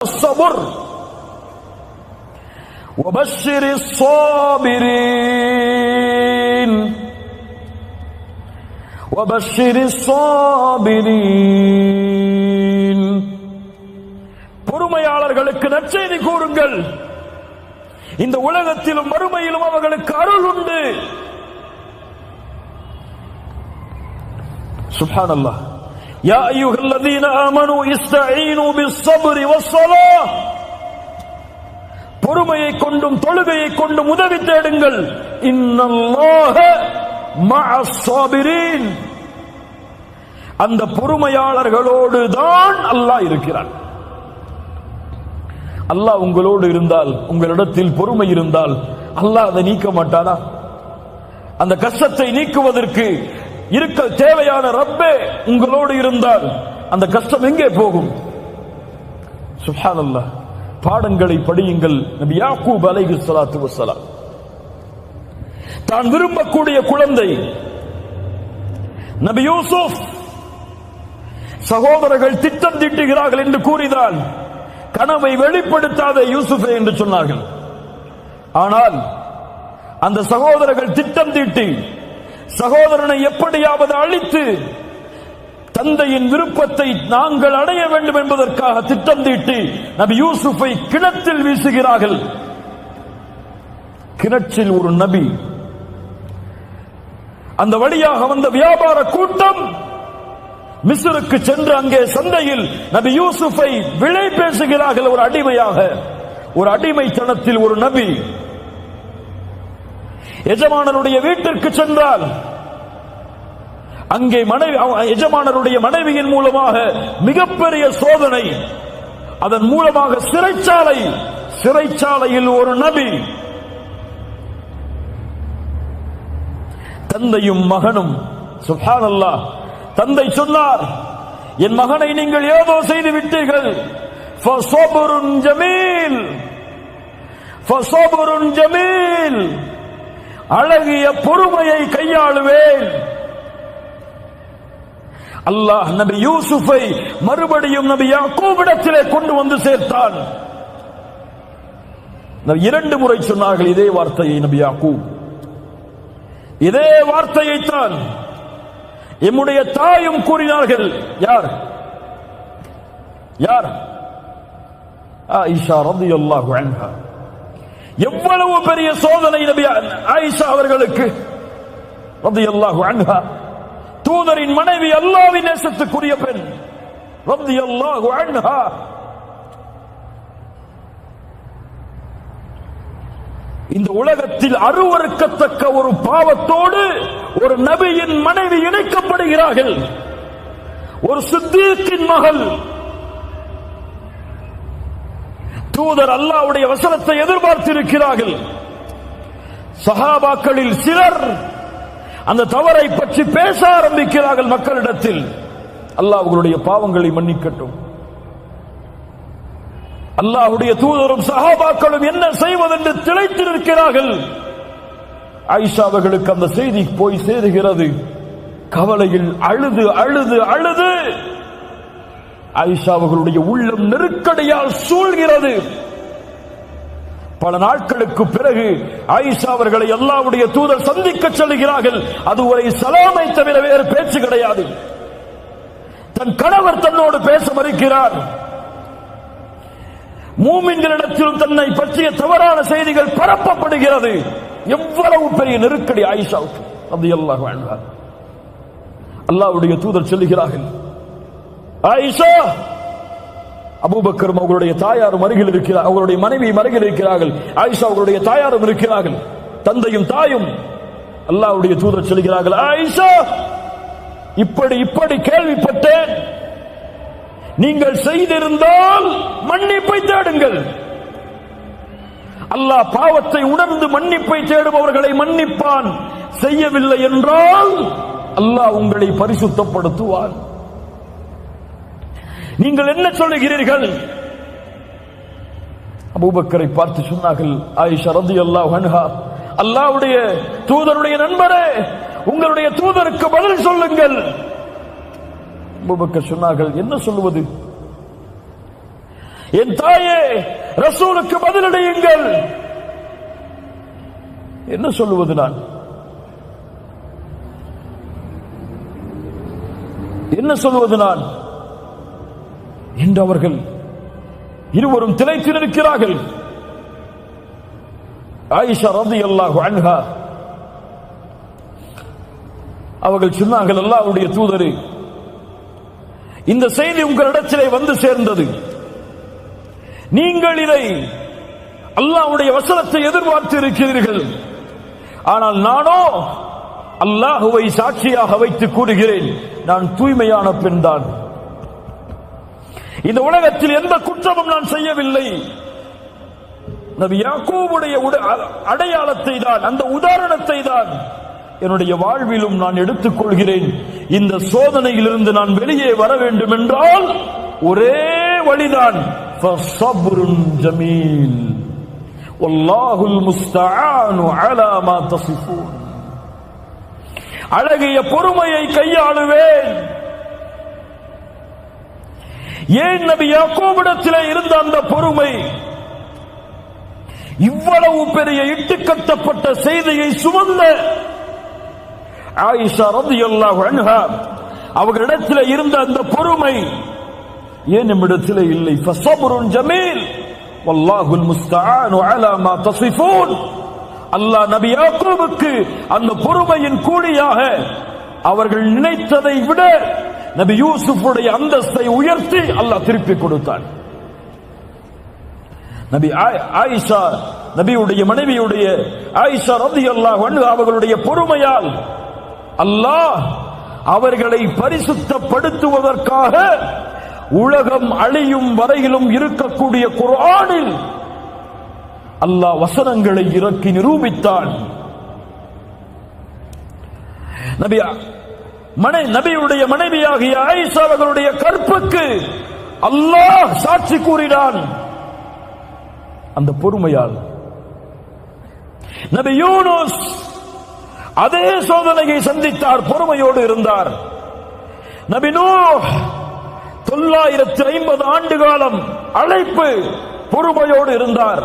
الصبر وبشر الصابرين وبشر الصابرين. பொறுமையாளர்களுக்கு நற்செய்தி கூறுங்கள். இந்த உலகத்திலும் மறுமையிலும் அவர்களுக்கு அருள் உண்டு. சுப்ஹானல்லாஹ். யா அய்யுஹல்லதீன ஆமனூ இஸ்தஈனூ பிஸ்ஸப்ரி வஸ்ஸலாஹ். பொறுமையை கொண்டும் தொழுகையை கொண்டும் உதவி தேடுங்கள். இன்னல்லாஹ மஅஸ் ஸாபிரீன். அந்த பொறுமையாளர்களோடு தான் அல்லாஹ் இருக்கிறான். அல்லாஹ் உங்களோடு இருந்தால், உங்களிடத்தில் பொறுமை இருந்தால் அல்லாஹ் அதை நீக்க மாட்டானா? அந்த கஷ்டத்தை நீக்குவதற்கு இருக்க தேவையான ரப்பே உங்களோடு இருந்தால் அந்த கஷ்டம் எங்கே போகும்? சுப்ஹானல்லாஹ். பாடங்களை படியுங்கள். நபி யாக்கூப் அலைஹிஸ்ஸலாத்து வஸ்ஸலாம் தான் விரும்பக்கூடிய குழந்தை நபி யூசுப், சகோதரர்கள் திட்டம் தீட்டுகிறார்கள் என்று கூறினான். கனவை வெளிப்படுத்தாத யூசுஃபே என்று சொன்னார்கள். ஆனால் அந்த சகோதரர்கள் திட்டம் தீட்டி சகோதரனை எப்படியாவது அழித்து தந்தையின் விருப்பத்தை நாங்கள் அடைய வேண்டும் என்பதற்காக திட்டம் தீட்டி நபி யூசுஃபை கிணற்றில் வீசுகிறார்கள். கிணற்றில் ஒரு நபி, அந்த வழியாக வந்த வியாபார கூட்டம் மிஸ்ருக்கு சென்று அங்கே சந்தையில் நபி யூசுஃபை விலை பேசுகிறார்கள். ஒரு அடிமையாக, ஒரு அடிமைத்தனத்தில் ஒரு நபி எஜமானருடைய வீட்டிற்கு சென்றால் அங்கே எஜமானருடைய மனைவியின் மூலமாக மிகப்பெரிய சோதனை, அதன் மூலமாக சிறைச்சாலையில் ஒரு நபி, தந்தையும் மகனும். சுப்ஹானல்லாஹ். தந்தை சொன்னார், என் மகனை நீங்கள் ஏதோ செய்து விட்டீர்கள். ஃபஸப்ருன் ஜமீல், ஃபஸப்ருன் ஜமீல். அழகிய பொறுமையை கையாளுவேன். அல்லாஹ் நபி யூசுஃபை மறுபடியும் நபி யாக்கூபிடத்திலே கொண்டு வந்து சேர்த்தான். இரண்டு முறை சொன்னார்கள் இதே வார்த்தையை நபி யாக்கூப். இதே வார்த்தையைத்தான் எம்முடைய தாயும் கூறினார்கள். யார்? ஆயிஷா ரலியல்லாஹு அன்ஹா. எவ்வளவு பெரிய சோதனை நபி ஆயிஷா அவர்களுக்கு ரலியல்லாஹு அன்ஹா. தூதரின் மனைவி, அல்லாஹ்வின் நேசத்துக்குரிய பெண் ரலியல்லாஹு அன்ஹா. இந்த உலகத்தில் அருவருக்கத்தக்க ஒரு பாவத்தோடு ஒரு நபியின் மனைவி இணைக்கப்படுகிறார்கள். ஒரு சித்தீக்கின் மகள். தூதர் அல்லாஹ்வுடைய வசனத்தை எதிர்பார்த்திருக்கிறார்கள். சஹாபாக்களில் சிலர் அந்த தவறை பற்றி பேச ஆரம்பிக்கிறார்கள் மக்களிடத்தில். அல்லாஹ் அவர்களுடைய பாவங்களை மன்னிக்கட்டும். அல்லாஹ்வுடைய தூதரும் சஹாபாக்களும் என்ன செய்வதென்று திளைத்திருக்கிறார்கள். ஆயிஷா அவர்களுக்கு அந்த செய்தி போய் சேருகிறது. கவலையில் அழுது அழுது அழுது ஆயிஷா அவர்களுடைய உள்ளம் நெருக்கடியால் சூழ்கிறது. பல நாட்களுக்கு பிறகு ஆயிஷா அவர்களை அல்லாஹ்வுடைய தூதர் சந்திக்க செல்கிறார்கள். அதுவரை சலாமை தவிர வேறு பேச்சு கிடையாது. தன் கணவர் தன்னோடு பேச மறுக்கிறார். மூமின்களிடத்தில் தன்னை பற்றிய தவறான செய்திகள் பரப்பப்படுகிறது. எவ்வளவு பெரிய நெருக்கடி ஆயிஷாவுக்கு ரலியல்லாஹு அன்ஹா. அல்லாஹ்வுடைய தூதர் சொல்லுகிறார்கள், ஆயிஷா, அபூபக்கரும் அவர்களுடைய தாயாரும் அருகில் இருக்கிறார், அவருடைய மனைவியும் அருகில் இருக்கிறார்கள். ஆயிஷா அவர்களுடைய தாயாரும் இருக்கிறார்கள், தந்தையும் தாயும். அல்லாஹ்வுடைய தூதர் சொல்லுகிறார்கள், ஆயிஷா, இப்படி கேள்விப்பட்டேன். நீங்கள் செய்திருந்தால் மன்னிப்பை தேடுங்கள். அல்லாஹ் பாவத்தை உணர்ந்து மன்னிப்பை தேடுபவர்களை மன்னிப்பான். செய்யவில்லை என்றால் அல்லாஹ் உங்களை பரிசுத்தப்படுத்துவான். நீங்கள் என்ன சொல்லுகிறீர்கள்? அபூபக்கரை பார்த்து சொன்னார்கள், ஆயிஷா ரலியல்லாஹு அன்ஹா, அல்லாஹ்வுடைய தூதருடைய நண்பரே, உங்களுடைய தூதருக்கு பதில் சொல்லுங்கள். அபூபக்கர் சொன்னார்கள், என்ன சொல்லுவது? என் தாயே, ரசூலுக்கு பதிலளியுங்கள். என்ன சொல்லுவது நான்? என்ன சொல்வது நான் என்று அவர்கள் இருவரும் திளைத்து நிற்கிறார்கள். ஆயிஷா ரலியல்லாஹு அன்ஹா அவர்கள் சொன்னார்கள், அல்லாஹ்வுடைய தூதரே, இந்த செய்தி உங்களிடத்திலே வந்து சேர்ந்தது. நீங்கள் இதை அல்லாஹ்வுடைய வசனத்தை எதிர்பார்த்து இருக்கிறீர்கள். ஆனால் நானோ அல்லாஹ்வை சாட்சியாக வைத்து கூறுகிறேன், நான் தூய்மையான பெண்தான். இந்த உலகத்தில் எந்த குற்றமும் நான் செய்யவில்லை. நபி யாக்கூபுடைய அடையாளத்தை தான், அந்த உதாரணத்தை தான் என்னுடைய வாழ்விலும் நான் எடுத்துக் கொள்கிறேன். இந்த சோதனையிலிருந்து நான் வெளியே வர வேண்டும் என்றால் ஒரே வழிதான், ஃபஸப்ருன் ஜமீல் வல்லாஹுல் முஸ்தஆனு அலா மா தஸிஃபூன். அழகிய பொறுமையை கையாளுவேன். ஏன் நபி யாக்கூபிடத்திலே இருந்த அந்த பொறுமை? இவ்வளவு பெரிய இட்டுக்கட்டப்பட்ட செய்தியை சுமந்த ஆயிஷா ரலியல்லாஹு அன்ஹா அவர்களிடத்தில் இருந்த அந்த பொறுமை ஏன் நம்மிடத்தில் இல்லை? ஃபஸப்ருன் ஜமீல் வல்லாஹுல் முஸ்தஆனு அலா மா தஸிஃபூன். அல்லாஹ் நபி யாக்கூபுக்கு அந்த பொறுமையின் கூலியாக அவர்கள் நினைத்ததை விட நபி யூசுஃபுடைய அந்தஸ்தை உயர்த்தி அல்லாஹ் திருப்பி கொடுத்தான். நபி ஆயிஷா, நபியுடைய மனைவியுடைய ஆயிஷா ரலியல்லாஹு அன்ஹா அவர்களுடைய பொறுமையால் அல்லாஹ் அவர்களை பரிசுத்தப்படுத்துவதற்காக உலகம் அழியும் வரையிலும் இருக்கக்கூடிய குர்ஆனில் அல்லாஹ் வசனங்களை இறக்கி நிரூபித்தான். நபியுடைய மனைவியாகிய ஆயிஷா அவர்களுடைய கற்புக்கு அல்லாஹ் சாட்சி கூறினான் அந்த பொறுமையால். நபி யூனுஸ் அதே சோதனையை சந்தித்தார், பொறுமையோடு இருந்தார். நபி நூஹ் 950 ஆண்டு காலம் அழைப்பு, பொறுமையோடு இருந்தார்.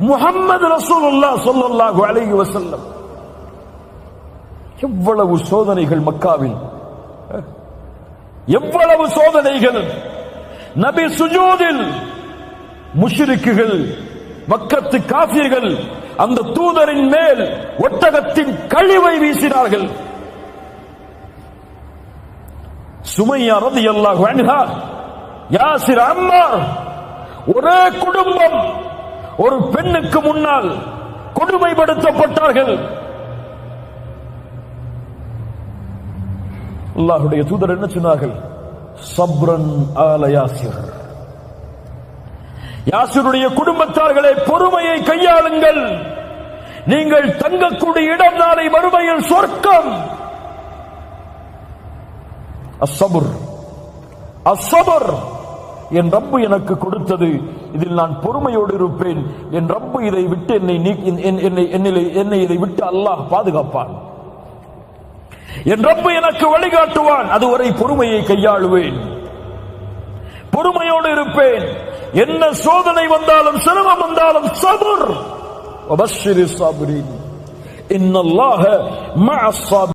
முஹம்மது ரசூலுல்லாஹ் ஸல்லல்லாஹு அலைஹி வஸல்லம் எவ்வளவு சோதனைகள் மக்காவில், எவ்வளவு சோதனைகள். நபி சுஜூதில் முஷ்ரிக்குகள், மக்கத்து காஃபிர்கள் அந்த தூதரின் மேல் ஒட்டகத்தின் கழிவை வீசினார்கள். சுமையா ரலியல்லாஹு அன்ஹா, யாசிர், அம்மார், ஒரே குடும்பம் ஒரு பெண்ணுக்கு முன்னால் கொடுமைப்படுத்தப்பட்டார்கள். அல்லாஹ்வுடைய தூதர் என்ன சொன்னார்கள்? சப்ரன் ஆல யாசிர். யாசிருடைய குடும்பத்தார்களே, பொறுமையை கையாளுங்கள். நீங்கள் தங்கக்கூடிய இடம் நாளை மறுமையில் சொர்க்கம். அஸ்ஸபர், அஸ்ஸபர், என் ரப்பு எனக்கு கொடுத்தது, இதில் நான் பொறுமையோடு இருப்பேன். என் ரப்பு இதை விட்டு என்னை இதை விட்டு அல்லாஹ் பாதுகாப்பான். என் ரப்பு எனக்கு வழிகாட்டுவான். அதுவரை பொறுமையை கையாளுவேன், பொறுமையோடு இருப்பேன். என்ன சோதனை வந்தாலும், சிரமம் வந்தாலும் சபர். வபஷ்ஷிரிஸ் ஸாபிரீன், இன்னல்லாஹ மஅஸ் ஸாபிரீன்.